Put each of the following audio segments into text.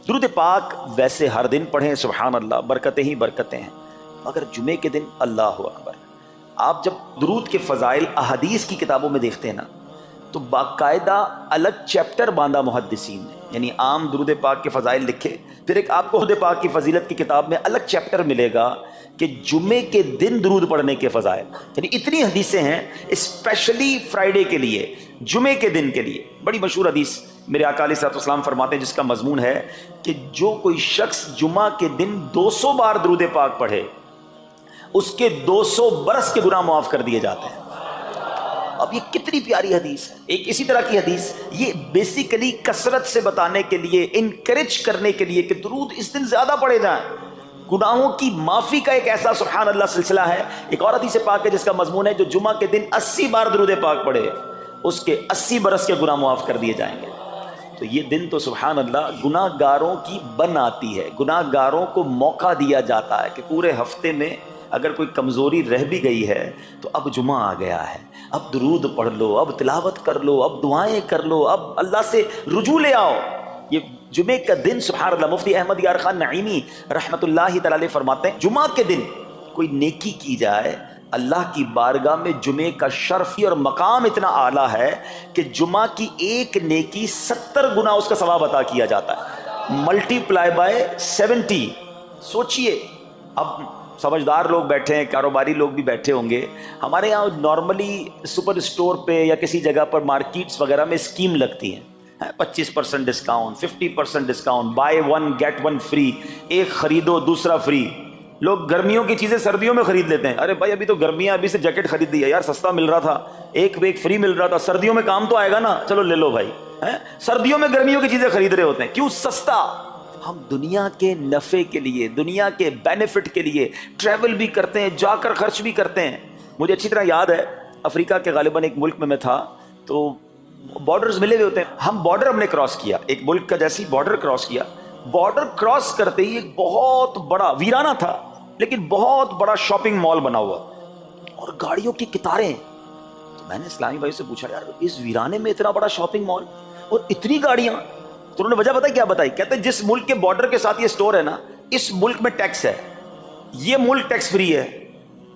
درود پاک ویسے ہر دن پڑھیں سبحان اللہ، برکتیں ہی برکتیں ہیں، مگر جمعے کے دن اللہ اکبر۔ آپ جب درود کے فضائل احادیث کی کتابوں میں دیکھتے ہیں نا تو باقاعدہ الگ چیپٹر باندھا محدثین نے، یعنی عام درود پاک کے فضائل لکھے، پھر ایک آپ کو درود پاک کی فضیلت کی کتاب میں الگ چیپٹر ملے گا کہ جمعے کے دن درود پڑھنے کے فضائل، یعنی اتنی حدیثیں ہیں اسپیشلی فرائیڈے کے لیے، جمعے کے دن کے لیے۔ بڑی مشہور حدیث میرے آقا علیہ الصلوۃ والسلام فرماتے ہیں جس کا مضمون ہے کہ جو کوئی شخص جمعہ کے دن 200 بار درود پاک پڑھے اس کے 200 برس کے گناہ معاف کر دیے جاتے ہیں۔ اب یہ کتنی پیاری حدیث ہے۔ ایک اسی طرح کی حدیث یہ بیسیکلی کثرت سے بتانے کے لیے، انکریج کرنے کے لیے کہ درود اس دن زیادہ پڑھے جائیں، گناہوں کی معافی کا ایک ایسا سبحان اللہ سلسلہ ہے۔ ایک اور حدیث پاک ہے جس کا مضمون ہے جو جمعہ کے دن 80 بار درود پاک پڑھے اس کے 80 برس کے گناہ معاف کر دیے جائیں گے۔ تو یہ دن تو سبحان اللہ گناہ گاروں کی بن آتی ہے، گناہ گاروں کو موقع دیا جاتا ہے کہ پورے ہفتے میں اگر کوئی کمزوری رہ بھی گئی ہے تو اب جمعہ آ گیا ہے، اب درود پڑھ لو، اب تلاوت کر لو، اب دعائیں کر لو، اب اللہ سے رجوع لے آؤ۔ یہ جمعے کا دن سبحان اللہ، مفتی احمد یار خان نعیمی رحمۃ اللہ تعالی علیہ فرماتے ہیں جمعہ کے دن کوئی نیکی کی جائے اللہ کی بارگاہ میں جمعے کا شرف اور مقام اتنا اعلیٰ ہے کہ جمعہ کی ایک نیکی 70 گنا اس کا ثواب عطا کیا جاتا ہے، ملٹی پلائی بائی 70۔ سوچئے، اب سمجھدار لوگ بیٹھے ہیں، کاروباری لوگ بھی بیٹھے ہوں گے، ہمارے یہاں نارملی سپر اسٹور پہ یا کسی جگہ پر مارکیٹس وغیرہ میں اسکیم لگتی ہیں، 25% discount, 50% discount, buy one get one free, ایک خریدو دوسرا فری۔ لوگ گرمیوں کی چیزیں سردیوں میں خرید لیتے ہیں، ارے بھائی ابھی تو گرمیاں، ابھی سے جیکٹ خرید لی ہے یار، سستا مل رہا تھا، ایک فری مل رہا تھا، سردیوں میں کام تو آئے گا نا، چلو لے لو بھائی۔ سردیوں میں گرمیوں کی چیزیں خرید رہے ہوتے ہیں، کیوں؟ سستا۔ ہم دنیا کے نفع کے لیے، دنیا کے بینیفٹ کے لیے ٹریول بھی کرتے ہیں، جا کر خرچ بھی کرتے ہیں۔ مجھے اچھی طرح یاد ہے افریقہ کے غالباً ایک ملک میں تھا، تو بارڈرز ملے ہوئے ہوتے ہیں، ہم بارڈر ہم نے کراس کیا، ایک ملک کا جیسی بارڈر کراس کیا، بارڈر کراس کرتے ہی ایک بہت بڑا ویرانہ تھا لیکن بہت بڑا شاپنگ مال بنا ہوا اور گاڑیوں کی قطاریں۔ تو میں نے اسلامی بھائی سے پوچھا یار اس ویرانے میں اتنا بڑا شاپنگ مال اور اتنی گاڑیاں؟ تو انہوں نے وجہ پتہ کیا بتائی؟ کہتے ہیں جس ملک کے بارڈر کے ساتھ یہ سٹور ہے نا، اس ملک میں ٹیکس ہے، یہ ملک ٹیکس فری ہے۔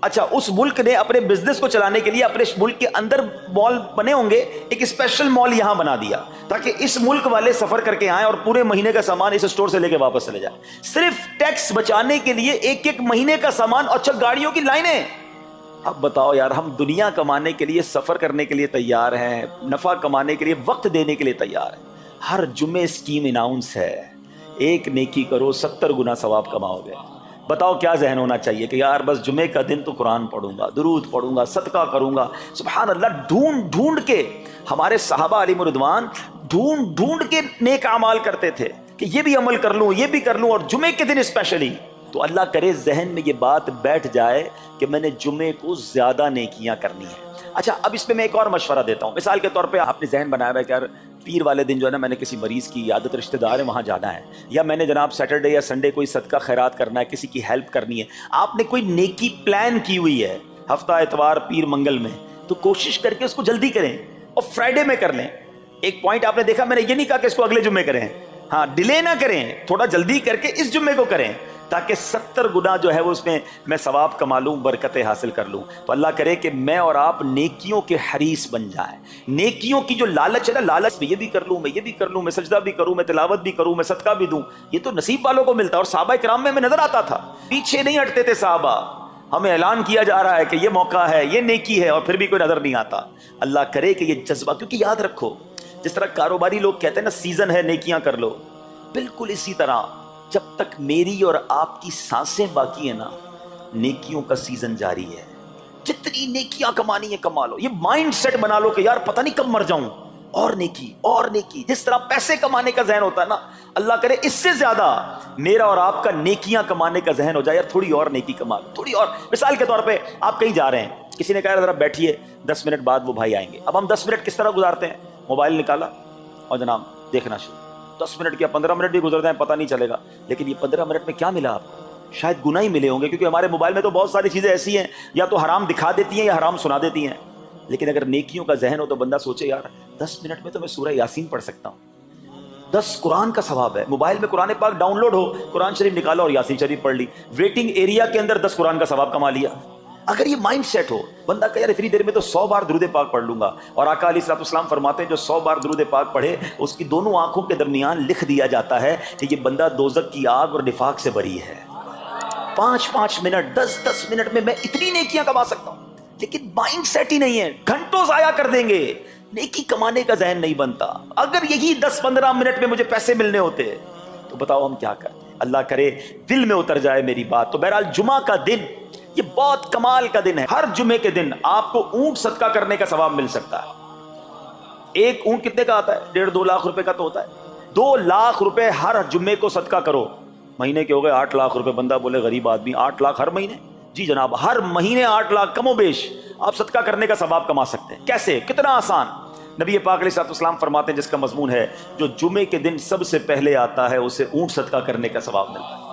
اچھا، اس ملک نے اپنے بزنس کو چلانے کے لیے اپنے ملک کے اندر مال بنے ہوں گے، ایک اسپیشل مال یہاں بنا دیا تاکہ اس ملک والے سفر کر کے آئیں اور پورے مہینے کا سامان اس سٹور سے لے کے واپس چلے جائیں، صرف ٹیکس بچانے کے لیے ایک ایک مہینے کا سامان۔ اچھا، گاڑیوں کی لائنیں۔ اب بتاؤ یار، ہم دنیا کمانے کے لیے، سفر کرنے کے لیے تیار ہیں، نفع کمانے کے لیے وقت دینے کے لیے تیار ہیں۔ ہر جمعے اسکیم اناؤنس ہے، ایک نیکی کرو 70 گنا ثواب کماؤ گے۔ بتاؤ کیا ذہن ہونا چاہیے کہ یار بس جمعے کا دن تو قرآن پڑھوں گا، درود پڑھوں گا، صدقہ کروں گا۔ سبحان اللہ، ڈھونڈ ڈھونڈ کے ہمارے صحابہ علیہم رضوان ڈھونڈ ڈھونڈ کے نیک اعمال کرتے تھے کہ یہ بھی عمل کر لوں، یہ بھی کر لوں، اور جمعے کے دن اسپیشلی۔ تو اللہ کرے ذہن میں یہ بات بیٹھ جائے کہ میں نے جمعے کو زیادہ نیکیاں کرنی ہیں۔ اچھا، اب اس پہ میں ایک اور مشورہ دیتا ہوں۔ مثال کے طور پہ آپ نے ذہن بنایا ہے کہ یار پیر والے دن جو ہے نا میں نے کسی مریض کی عیادت، رشتہ دار ہے وہاں جانا ہے، یا میں نے جناب سیٹرڈے یا سنڈے کوئی صدقہ خیرات کرنا ہے، کسی کی ہیلپ کرنی ہے۔ آپ نے کوئی نیکی پلان کی ہوئی ہے ہفتہ اتوار پیر منگل میں، تو کوشش کر کے اس کو جلدی کریں اور فرائیڈے میں کر لیں۔ ایک پوائنٹ آپ نے دیکھا، میں نے یہ نہیں کہا کہ اس کو اگلے جمعے کریں، ہاں ڈیلے نہ کریں، تھوڑا جلدی کر کے اس جمعے کو کریں تاکہ 70 گنا جو ہے وہ اس میں ثواب کما لوں، برکتیں حاصل کر لوں۔ تو اللہ کرے کہ میں اور آپ نیکیوں کے حریص بن جائیں۔ نیکیوں کی جو لالچ ہے نا، لالچ میں یہ بھی کر لوں، میں یہ بھی کر لوں، میں سجدہ بھی کروں، میں تلاوت بھی کروں، میں صدقہ بھی دوں، یہ تو نصیب والوں کو ملتا ہے۔ اور صحابہ کرام میں نظر آتا تھا، پیچھے نہیں ہٹتے تھے صحابہ، ہمیں اعلان کیا جا رہا ہے کہ یہ موقع ہے، یہ نیکی ہے، اور پھر بھی کوئی نظر نہیں آتا۔ اللہ کرے کہ یہ جذبہ، کیونکہ یاد رکھو جس طرح کاروباری لوگ کہتے ہیں نا سیزن ہے نیکیاں کر لو، بالکل اسی طرح جب تک میری اور آپ کی سانسیں باقی ہیں نا، نیکیوں کا سیزن جاری ہے۔ جتنی نیکیاں کمانی ہے کما لو، یہ مائنڈ سیٹ بنا لو کہ یار پتہ نہیں کب مر جاؤں، اور نیکی اور نیکی۔ جس طرح پیسے کمانے کا ذہن ہوتا ہے نا، اللہ کرے اس سے زیادہ میرا اور آپ کا نیکیاں کمانے کا ذہن ہو جائے، یار تھوڑی اور نیکی کما لو، تھوڑی اور۔ مثال کے طور پہ آپ کہیں جا رہے ہیں، کسی نے کہا ذرا بیٹھیے 10 منٹ بعد وہ بھائی آئیں گے۔ اب ہم 10 منٹ کس طرح گزارتے ہیں؟ موبائل نکالا اور جناب دیکھنا شروع، 10 منٹ یا 15 منٹ بھی گزر جائیں پتہ نہیں چلے گا، لیکن یہ 15 منٹ میں کیا ملا آپ کو؟ شاید گناہ ہی ملے ہوں گے، کیونکہ ہمارے موبائل میں تو بہت ساری چیزیں ایسی ہیں یا تو حرام دکھا دیتی ہیں یا حرام سنا دیتی ہیں۔ لیکن اگر نیکیوں کا ذہن ہو تو بندہ سوچے یار 10 منٹ میں تو میں سورہ یاسین پڑھ سکتا ہوں، 10 قرآن کا ثواب ہے. موبائل میں قرآن پاک ڈاؤن لوڈ ہو, قرآن شریف نکالا اور یاسین شریف پڑھ لی, ویٹنگ ایریا کے اندر 10 قرآن کا ثواب کما لیا. اگر یہ مائنڈ سیٹ ہو, بندہ کہ یار اتنی دیر میں تو 100 بار درود پاک پڑھ لوں گا, اور آقا علیہ الصلوۃ والسلام فرماتے ہیں جو 100 بار درود پاک پڑھے اس کی دونوں آنکھوں کے درمیان لکھ دیا جاتا ہے کہ یہ بندہ دوزخ کی آگ اور نفاق سے بری ہے. 5 منٹ 10 منٹ میں اتنی نیکیاں کما سکتا ہوں, لیکن مائنڈ سیٹ ہی نہیں ہے, گھنٹوں ضائع کر دیں گے, نیکی کمانے کا ذہن نہیں بنتا. اگر یہی 10-15 منٹ میں مجھے پیسے ملنے ہوتے تو بتاؤ ہم کیا کرتے. اللہ کرے دل میں اتر جائے میری بات. تو بہرحال جمعہ کا دن یہ بہت کمال کا دن ہے. ہر جمعے کے دن آپ کو اونٹ صدقہ کرنے کا ثواب مل سکتا ہے. ایک اونٹ کتنے کا آتا ہے؟ 1.5-2 لاکھ روپے کا تو ہوتا ہے. 2 لاکھ روپے ہر جمعے کو صدقہ کرو. مہینے کے ہو گئے 8 لاکھ روپے. بندہ بولے غریب آدمی 8 لاکھ ہر مہینے؟ جی جناب, ہر مہینے 8 لاکھ کم و بیش آپ صدقہ کرنے کا ثواب کما سکتے ہیں. کیسے؟ کتنا آسان. نبی پاک علیہ السلام فرماتے ہیں جس کا مضمون ہے جو جمعے کے دن سب سے پہلے آتا ہے اسے اونٹ صدقہ کرنے کا ثواب ملتا ہے,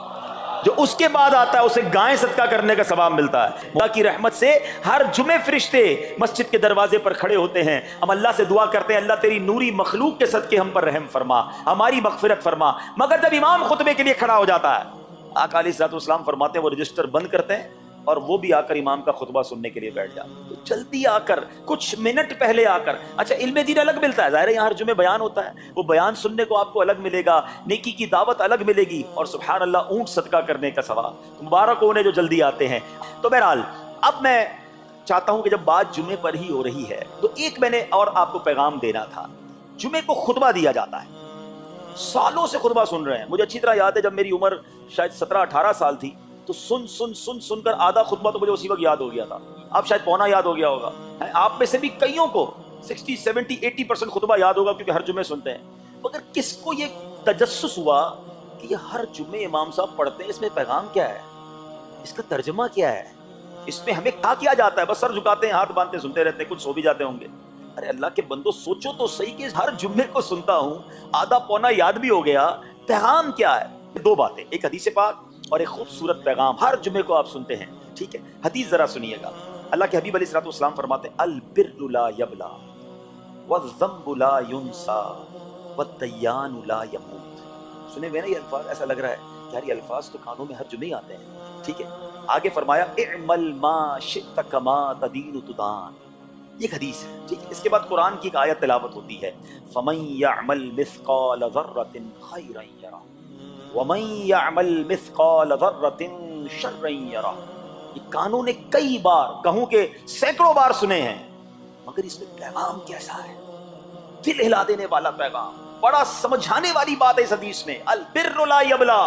جو اس کے بعد آتا ہے اسے گائیں صدقہ کرنے کا ثواب ملتا ہے. اللہ کی رحمت سے ہر جمعے فرشتے مسجد کے دروازے پر کھڑے ہوتے ہیں. ہم اللہ سے دعا کرتے ہیں اللہ تیری نوری مخلوق کے صدقے ہم پر رحم فرما, ہماری مغفرت فرما. مگر جب امام خطبے کے لیے کھڑا ہو جاتا ہے, آقا علیہ السلام فرماتے ہیں وہ رجسٹر بند کرتے ہیں اور وہ بھی آ کر امام کا خطبہ سننے کے لیے بیٹھ جاتے. تو جلدی آ کر, کچھ منٹ پہلے آ کر. اچھا علم دین الگ ملتا ہے, ظاہر ہے یہاں ہر جمعے بیان ہوتا ہے, وہ بیان سننے کو آپ کو الگ ملے گا, نیکی کی دعوت الگ ملے گی, اور سبحان اللہ اونٹ صدقہ کرنے کا ثواب. مبارک ہو انہیں جو جلدی آتے ہیں. تو بہرحال اب میں چاہتا ہوں کہ جب بات جمعے پر ہی ہو رہی ہے تو ایک میں نے اور آپ کو پیغام دینا تھا. جمعے کو خطبہ دیا جاتا ہے, سالوں سے خطبہ سن رہے ہیں. مجھے اچھی طرح یاد ہے جب میری عمر شاید 17-18 سال تھی تو سن کر آدھا خطبہ تو مجھے اسی وقت یاد ہو گیا تھا. اب شاید پونا یاد ہو گیا ہوگا. آپ میں سے بھی کئیوں کو 60-70-80% خطبہ یاد ہوگا کیونکہ ہر جمعے سنتے ہیں. مگر کس کو یہ تجسس ہوا کہ یہ ہر جمعے امام صاحب پڑھتے ہیں, اس میں پیغام کیا ہے, اس کا ترجمہ کیا ہے, اس میں ہمیں کیا جاتا ہے؟ بس سر جھکاتے ہیں, ہاتھ باندھتے سنتے رہتے ہیں, کچھ سو بھی جاتے ہوں گے. ارے اللہ کے بندو سوچو تو صحیح کہ ہر جمعے کو سنتا ہوں, آدھا پونا یاد بھی ہو گیا, پیغام کیا ہے؟ 2 باتیں, ایک حدیث پاک اور ایک خوبصورت پیغام. ہر جمعے کو آپ سنتے ہیں, ٹھیک ہے. حدیث ذرا سنیے گا. اللہ کے حبیب علیہ الصلوۃ والسلام فرماتے ہیں البر لا یبلا والذنب لا ینسا والدیان لا یموت. سنے ہوئے نا یہ الفاظ؟ ایسا لگ رہا ہے کہ یار یہ الفاظ تو کانوں میں ہر جمعے آتے ہیں, ٹھیک ہے. آگے فرمایا اعمل ما شئت کما تدین تدان. یہ حدیث ہے, ٹھیک ہے. اس کے بعد قرآن کی ایک آیت تلاوت ہوتی ہے فمن یعمل مثقال ذرۃ خیرا یرہ ومن یعمل مثقال ذرۃ شرا یرہ. یہ کانوں نے کئی بار, کہوں کہ سینکڑوں بار سنے ہیں, مگر اس میں پیغام کیسا ہے؟ دل ہلا دینے والا پیغام, بڑا سمجھانے والی بات ہے اس حدیث میں. البر لا یبلا.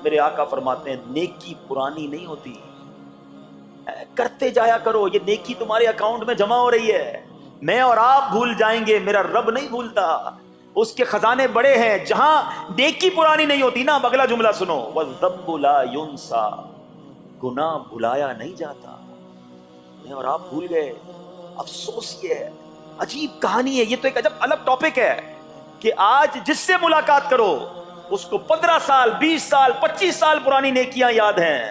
میرے آقا فرماتے ہیں نیکی پرانی نہیں ہوتی, کرتے جایا کرو. یہ نیکی تمہارے اکاؤنٹ میں جمع ہو رہی ہے. میں اور آپ بھول جائیں گے, میرا رب نہیں بھولتا. اس کے خزانے بڑے ہیں. جہاں نیکی پرانی نہیں ہوتی نا, اگلا جملہ سنو والذنب لا ینسا. گناہ بھلایا نہیں جاتا. میں اور آپ بھول گئے, افسوس یہ ہے. عجیب کہانی ہے یہ, تو ایک عجب الگ ٹاپک ہے کہ آج جس سے ملاقات کرو اس کو 15 سال 20 سال 25 سال پرانی نیکیاں یاد ہیں.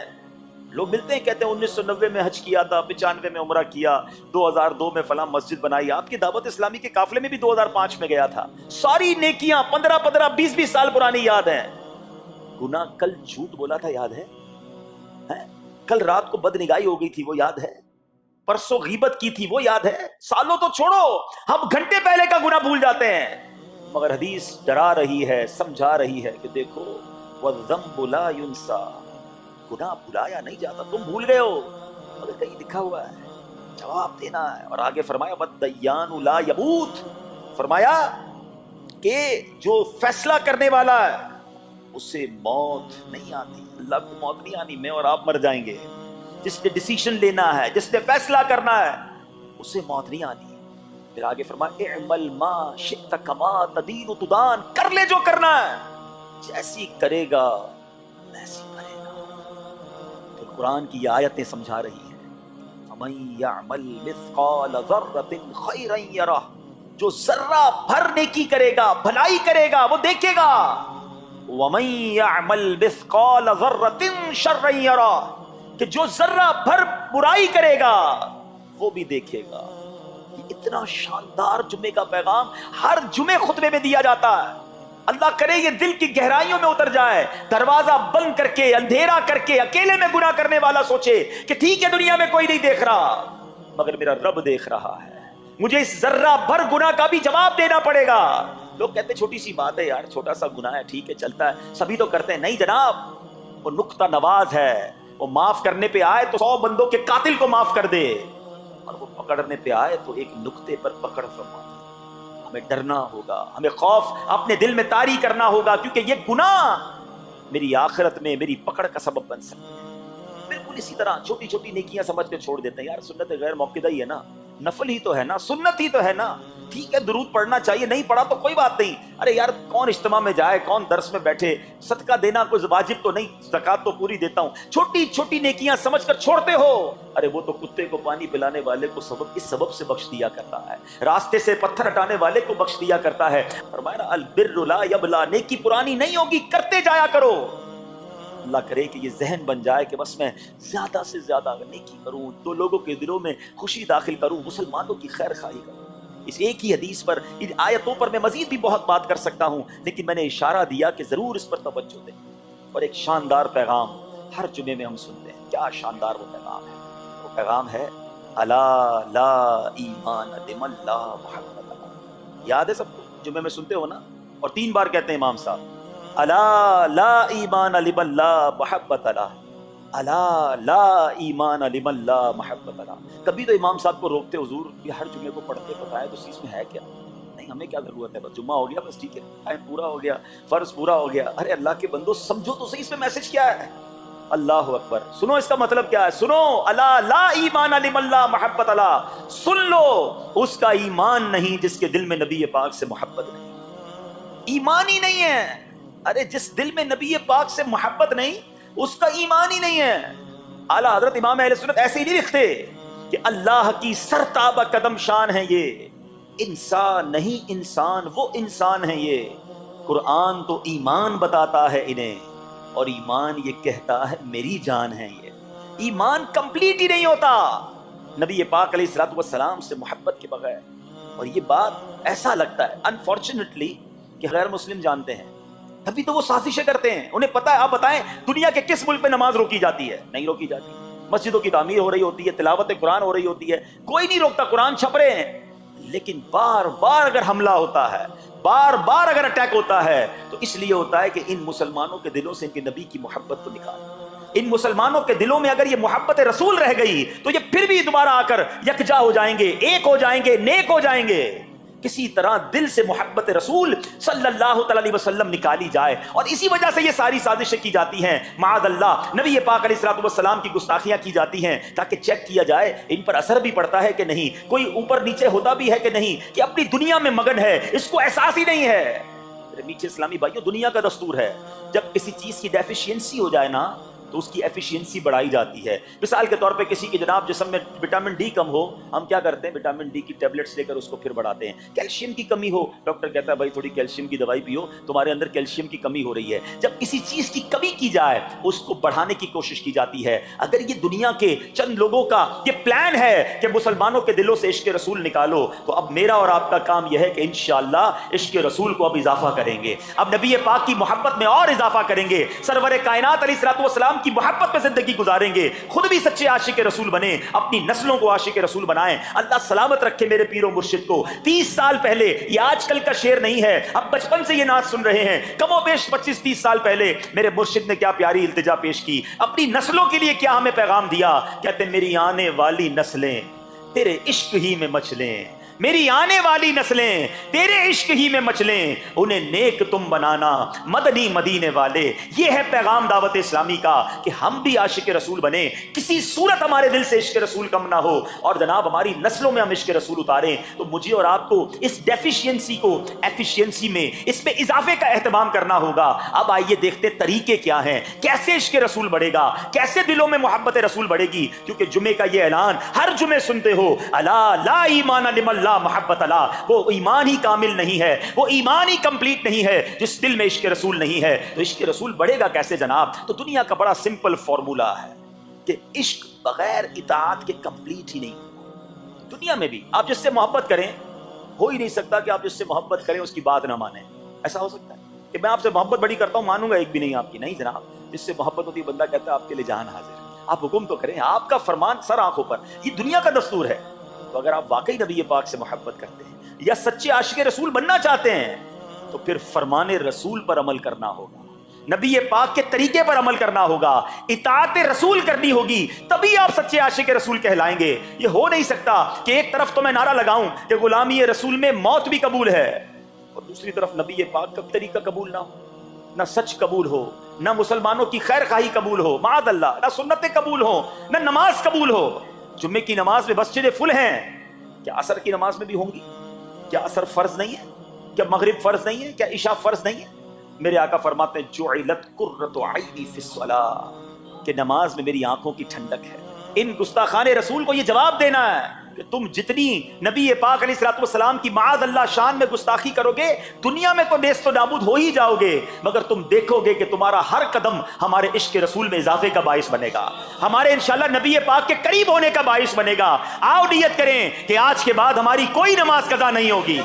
لوگ ملتے ہیں کہتے ہیں 1990 میں حج کیا تھا, 95 میں عمرہ کیا, 2002 میں فلاں مسجد بنائی. آپ کی دعوت اسلامی کے قافلے میں بھی 2005 میں گیا تھا. ساری نیکیاں 15 20 سال پرانی یاد ہیں. گناہ کل جھوٹ بولا تھا یاد ہے, کل رات کو بد نگاہی ہو گئی تھی وہ یاد ہے, پرسوں غیبت کی تھی وہ یاد ہے. سالوں تو چھوڑو, ہم گھنٹے پہلے کا گناہ بھول جاتے ہیں. مگر حدیث ڈرا رہی ہے, سمجھا رہی ہے کہ دیکھو والذنب لا ینسا. گناہ بھلایا نہیں جاتا. تم بھول گئے ہو مگر کہیں لکھا ہوا ہے, جواب دینا ہے. اور آگے فرمایا والدیان لا یموت. فرمایا کہ جو فیصلہ کرنے والا ہے اسے موت نہیں آتی. اللہ کو موت نہیں آنی, میں اور آپ مر جائیں گے. جس نے ڈیسیشن لینا ہے, جس نے فیصلہ کرنا ہے, اسے موت نہیں آنی. پھر آگے فرمایا اعمل ما شئت کما تدین تدان. کر لے جو کرنا ہے, جیسی کرے گا ویسی کرے گا. پھر قرآن کی آیتیں سمجھا رہی ہیں فمن یعمل مثقال ذرۃ خیرا یرہ. جو ذرہ بھر نیکی کرے گا, بھلائی کرے گا, وہ دیکھے گا. ومن یعمل مثقال ذرۃ شرا یرہ. کہ جو ذرہ بھر برائی کرے گا وہ بھی دیکھے گا. یہ اتنا شاندار جمعے کا پیغام ہر جمعے خطبے میں دیا جاتا ہے. اللہ کرے یہ دل کی گہرائیوں میں اتر جائے، دروازہ بند کر کے، اندھیرا کر کے، اکیلے میں گناہ کرنے والا سوچے کہ ٹھیک ہے دنیا میں کوئی نہیں دیکھ رہا مگر میرا رب دیکھ رہا ہے، مجھے اس ذرہ بھر گناہ کا بھی جواب دینا پڑے گا۔ لوگ کہتے ہیں چھوٹی سی بات ہے یار، چھوٹا سا گناہ ہے، ٹھیک ہے چلتا ہے، سبھی تو کرتے ہیں۔ نہیں جناب، وہ نقطہ نواز ہے، وہ معاف کرنے پہ آئے تو 100 بندوں کے قاتل کو معاف کر دے، اور وہ پکڑنے پہ آئے تو ایک نقطے پر پکڑ فرما۔ ہمیں ڈرنا ہوگا، ہمیں خوف اپنے دل میں طاری کرنا ہوگا، کیونکہ یہ گناہ میری آخرت میں میری پکڑ کا سبب بن سکتے ہیں۔ بالکل اسی طرح چھوٹی چھوٹی نیکیاں سمجھ کے چھوڑ دیتے ہیں، یار سنت غیر موقدہ ہی ہے نا، نفل ہی تو ہے نا، سنت ہی تو ہے نا، ٹھیک ہے درود پڑھنا چاہیے، نہیں پڑھا تو کوئی بات نہیں۔ ارے یار کون اجتماع میں جائے، کون درس میں بیٹھے، صدقہ دینا کوئی واجب تو نہیں، زکات تو پوری دیتا ہوں، چھوٹی چھوٹی نیکیاں سمجھ کر چھوڑتے ہو۔ ارے وہ تو کتے کو پانی پلانے والے کو اس سبب سے بخش دیا کرتا ہے، راستے سے پتھر ہٹانے والے کو بخش دیا کرتا ہے۔ فرمایا نا البر لا یبلا، نیکی پرانی نہیں ہوگی، کرتے جایا کرو۔ اللہ کرے کہ یہ ذہن بن جائے کہ بس میں زیادہ سے زیادہ نیکی کروں، تو لوگوں کے دلوں میں خوشی داخل کروں، مسلمانوں کی خیر خواہی کروں۔ اس ایک ہی حدیث پر، ان آیتوں پر میں مزید بھی بہت بات کر سکتا ہوں، لیکن میں نے اشارہ دیا کہ ضرور اس پر توجہ دیں۔ اور ایک شاندار پیغام ہر جمعے میں ہم سنتے ہیں، کیا شاندار وہ پیغام ہے، وہ پیغام ہے الا لا ایمان لمن لا محبت له۔ یاد ہے سب کو، جمعے میں سنتے ہو نا، اور 3 بار کہتے ہیں امام صاحب، الا لا ایمان لمن لا محبت له، الا لا ایمان لمن لا محبت له۔ کبھی تو امام صاحب کو روکتے، حضور یہ ہر جمعے کو پڑھتے بتائے تو اس چیز میں ہے کیا؟ نہیں ہمیں کیا ضرورت ہے، بس جمعہ ہو گیا بس ٹھیک ہے، ٹائم پورا ہو گیا، فرض پورا ہو گیا۔ ارے اللہ کے بندو سمجھو تو صحیح اس میں میسج کیا ہے۔ اللہ اکبر، سنو اس کا مطلب کیا ہے، سنو، الا لا ایمان لمن لا محبت له، سن لو اس کا ایمان نہیں جس کے دل میں نبی پاک سے محبت نہیں، ایمان ہی نہیں ہے۔ ارے جس دل میں نبی پاک سے محبت نہیں اس کا ایمان ہی نہیں ہے۔ اعلیٰ حضرت امام اہل سنت ایسے ہی نہیں لکھتے کہ اللہ کی سرتابہ قدم شان ہے یہ، انسان نہیں انسان، وہ انسان ہے یہ، قرآن تو ایمان بتاتا ہے انہیں، اور ایمان یہ کہتا ہے میری جان ہے یہ۔ ایمان کمپلیٹ ہی نہیں ہوتا نبی پاک علیہ الصلوۃ والسلام سے محبت کے بغیر۔ اور یہ بات ایسا لگتا ہے انفارچونیٹلی کہ غیر مسلم جانتے ہیں، تبھی تو وہ سازشیں کرتے ہیں۔ انہیں پتا ہے، آپ بتائیں دنیا کے کس ملک میں نماز روکی جاتی ہے؟ نہیں روکی جاتی، مسجدوں کی تعمیر ہو رہی ہوتی ہے، تلاوت قرآن ہو رہی ہوتی ہے، کوئی نہیں روکتا، قرآن چھپ رہے ہیں۔ لیکن بار بار اگر حملہ ہوتا ہے، بار بار اگر اٹیک ہوتا ہے، تو اس لیے ہوتا ہے کہ ان مسلمانوں کے دلوں سے ان کے نبی کی محبت کو نکال۔ ان مسلمانوں کے دلوں میں اگر یہ محبت رسول رہ گئی تو یہ پھر بھی دوبارہ آ کر یکجا ہو جائیں گے، ایک ہو جائیں گے، نیک ہو جائیں گے۔ کسی طرح دل سے محبت رسول صلی اللہ علیہ وسلم نکالی جائے، اور اسی وجہ سے یہ ساری سازشیں کی جاتی ہیں۔ معاذ اللہ نبی پاک علیہ الصلوۃ والسلام کی گستاخیاں کی جاتی ہیں تاکہ چیک کیا جائے ان پر اثر بھی پڑتا ہے کہ نہیں، کوئی اوپر نیچے ہوتا بھی ہے کہ نہیں، کہ اپنی دنیا میں مگن ہے، اس کو احساس ہی نہیں ہے۔ میرے میٹھے اسلامی بھائیوں، دنیا کا دستور ہے جب کسی چیز کی ڈیفیشینسی ہو جائے نا تو اس کی ایفیشینسی بڑھائی جاتی ہے۔ مثال کے طور پہ کسی کے جناب جسم میں وٹامن ڈی کم ہو، ہم کیا کرتے ہیں، وٹامن ڈی کی ٹیبلٹس لے کر اس کو پھر بڑھاتے ہیں۔ کیلشیم کی کمی ہو، ڈاکٹر کہتا ہے بھائی تھوڑی کیلشیم کی دوائی پیو، تمہارے اندر کیلشیم کی کمی ہو رہی ہے۔ جب کسی چیز کی کمی کی جائے اس کو بڑھانے کی کوشش کی جاتی ہے۔ اگر یہ دنیا کے چند لوگوں کا یہ پلان ہے کہ مسلمانوں کے دلوں سے عشق رسول نکالو، تو اب میرا اور آپ کا کام یہ ہے کہ انشاءاللہ عشق رسول کو اب اضافہ کریں گے، اب نبی پاک کی محبت میں اور اضافہ کریں گے، سرور کائنات علیہ الصلوۃ والسلام کی محبت میں زندگی گزاریں گے، خود بھی سچے عاشق رسول بنیں، اپنی نسلوں کو عاشق رسول بنائیں۔ اللہ سلامت رکھے میرے پیر و مرشد کو۔ 30 سال پہلے، یہ آج کل کا شعر نہیں ہے، اب بچپن سے یہ نعت سن رہے ہیں، کم و بیش 25-30 سال پہلے میرے مرشد نے کیا پیاری التجا پیش کی، اپنی نسلوں کے لیے کیا ہمیں پیغام دیا۔ کہتے میری آنے والی نسلیں تیرے عشق ہی میں مچلیں، میری آنے والی نسلیں تیرے عشق ہی میں مچلیں، انہیں نیک تم بنانا مدنی مدینے والے۔ یہ ہے پیغام دعوت اسلامی کا کہ ہم بھی عاشق رسول بنیں، کسی صورت ہمارے دل سے عشق رسول کم نہ ہو، اور جناب ہماری نسلوں میں ہم عشق رسول اتاریں۔ تو مجھے اور آپ کو اس ڈیفیشینسی کو ایفیشینسی میں، اس میں اضافے کا اہتمام کرنا ہوگا۔ اب آئیے دیکھتے طریقے کیا ہیں، کیسے عشق رسول بڑھے گا، کیسے دلوں میں محبت رسول بڑھے گی، کیونکہ جمعے کا یہ اعلان ہر جمعے سنتے ہو، الا لا ایمان لمن لا محبت اللہ، وہ ایمان ہی کامل نہیں ہے، وہ ایمان ہی کمپلیٹ نہیں ہے جس دل میں عشق رسول نہیں ہے۔ تو عشق رسول بڑھے گا کیسے جناب؟ تو دنیا کا بڑا سمپل فارمولا ہے کہ عشق بغیر اطاعت کے کمپلیٹ ہی نہیں۔ دنیا میں بھی آپ جس سے محبت کریں، ہو ہی نہیں سکتا کہ آپ جس سے محبت کریں اس کی بات نہ مانیں، ایسا ہو سکتا ہے؟ کہ میں آپ سے محبت بڑی کرتا ہوں، مانوں گا ایک بھی نہیں آپ کی. نہیں جناب، جس سے محبت ہوتی ہے بندہ کہتا ہے آپ کے لیے جان حاضر ہے، آپ حکم تو کریں، آپ کا فرمان سر آنکھوں پر، یہ دنیا کا دستور ہے. تو اگر آپ واقعی نبی پاک سے محبت کرتے ہیں یا سچے عاشق رسول بننا چاہتے ہیں تو پھر فرمان رسول پر عمل کرنا ہوگا، نبی پاک کے طریقے پر عمل کرنا ہوگا، اطاعت رسول کرنی ہوگی، تبھی آپ سچے عاشق رسول کہلائیں گے. یہ ہو نہیں سکتا کہ ایک طرف تو میں نعرہ لگاؤں کہ غلامی رسول میں موت بھی قبول ہے اور دوسری طرف نبی پاک کا طریقہ قبول نہ ہو، نہ سچ قبول ہو، نہ مسلمانوں کی خیر خواہی قبول ہو، معاذ اللہ، نہ سنتیں قبول ہو، نہ نماز قبول ہو. جمعے کی نماز میں مسجدیں فل ہیں، کیا عصر کی نماز میں بھی ہوں گی؟ کیا عصر فرض نہیں ہے؟ کیا مغرب فرض نہیں ہے؟ کیا عشاء فرض نہیں ہے؟ میرے آقا فرماتے ہیں جعلت قرۃ عینی فی الصلاۃ، کہ نماز میں میری آنکھوں کی ٹھنڈک ہے. ان گستاخان رسول کو یہ جواب دینا ہے کہ تم جتنی نبی پاک علیہ الصلوۃ والسلام کی معاذ اللہ شان میں گستاخی کرو گے، دنیا میں تو نیست و نابود ہو ہی جاؤ گے، مگر تم دیکھو گے کہ تمہارا ہر قدم ہمارے عشق رسول میں اضافے کا باعث بنے گا، ہمارے انشاءاللہ نبی پاک کے قریب ہونے کا باعث بنے گا. آؤ نیت کریں کہ آج کے بعد ہماری کوئی نماز قضا نہیں ہوگی،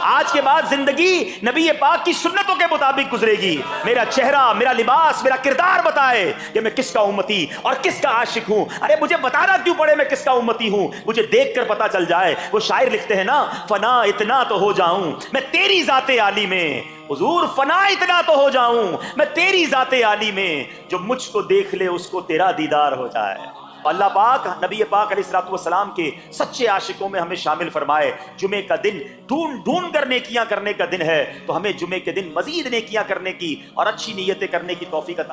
آج کے بعد زندگی نبی پاک کی سنتوں کے مطابق گزرے گی. میرا چہرہ، میرا لباس، میرا کردار بتائے کہ میں کس کا امتی اور کس کا عاشق ہوں. ارے مجھے بتانا کیوں پڑے میں کس کا امتی ہوں، مجھے دیکھ کر پتا چل جائے. وہ شاعر لکھتے ہیں نا، فنا اتنا تو ہو جاؤں میں تیری ذات عالی میں، حضور فنا اتنا تو ہو جاؤں میں تیری ذات عالی میں، جو مجھ کو دیکھ لے اس کو تیرا دیدار ہو جائے. اللہ پاک نبی پاک علیہ الصلوۃ والسلام کے سچے عاشقوں میں ہمیں شامل فرمائے. جمعے کا دن ڈھونڈ کر نیکیاں کرنے کا دن ہے، تو ہمیں جمعے کے دن مزید نیکیاں کرنے کی اور اچھی نیتیں کرنے کی توفیق عطا